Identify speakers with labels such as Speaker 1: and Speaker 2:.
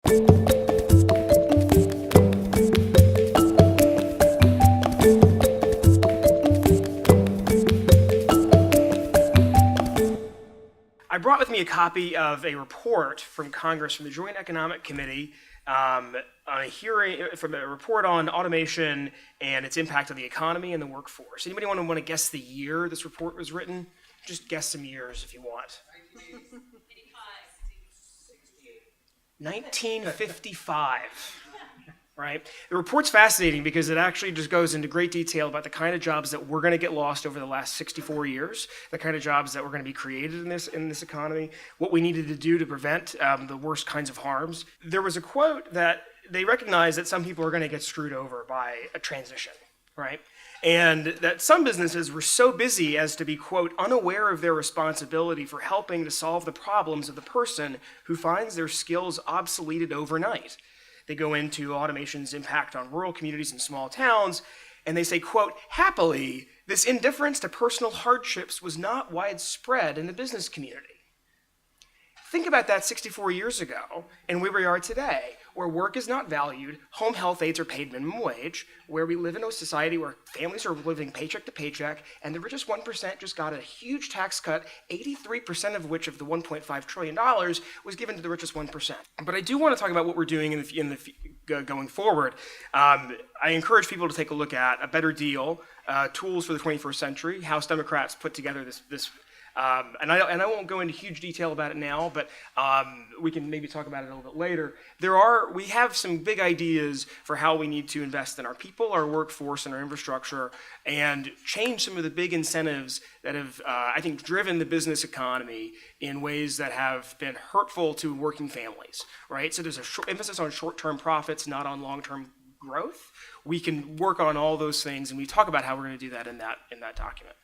Speaker 1: I brought with me a copy of a report from Congress from the Joint Economic Committee on a hearing from a report on automation and its impact on the economy and the workforce. Anybody want to guess the year this report was written? Just guess some years if you want. 1955. Right? The report's fascinating because it actually just goes into great detail about the kind of jobs that we're going to get lost over the last 64 years, the kind of jobs that were going to be created in this economy, what we needed to do to prevent the worst kinds of harms. There was a quote that they recognized that some people are going to get screwed over by a transition, right? And that some businesses were so busy as to be, quote, unaware of their responsibility for helping to solve the problems of the person who finds their skills obsoleted overnight. They go into automation's impact on rural communities and small towns, and they say, quote, happily, this indifference to personal hardships was not widespread in the business community. Think about that 64 years ago and where we are today, where work is not valued, home health aides are paid minimum wage, where we live in a society where families are living paycheck to paycheck, and the richest 1% just got a huge tax cut, 83% of which of the $1.5 trillion was given to the richest 1%. But I do want to talk about what we're doing going forward. I encourage people to take a look at A Better Deal, Tools for the 21st Century. House Democrats put together this and I won't go into huge detail about it now, but we can maybe talk about it a little bit later. We have some big ideas for how we need to invest in our people, our workforce, and our infrastructure, and change some of the big incentives that have, I think, driven the business economy in ways that have been hurtful to working families, right? So there's an emphasis on short-term profits, not on long-term growth. We can work on all those things, and we talk about how we're going to do that in that document.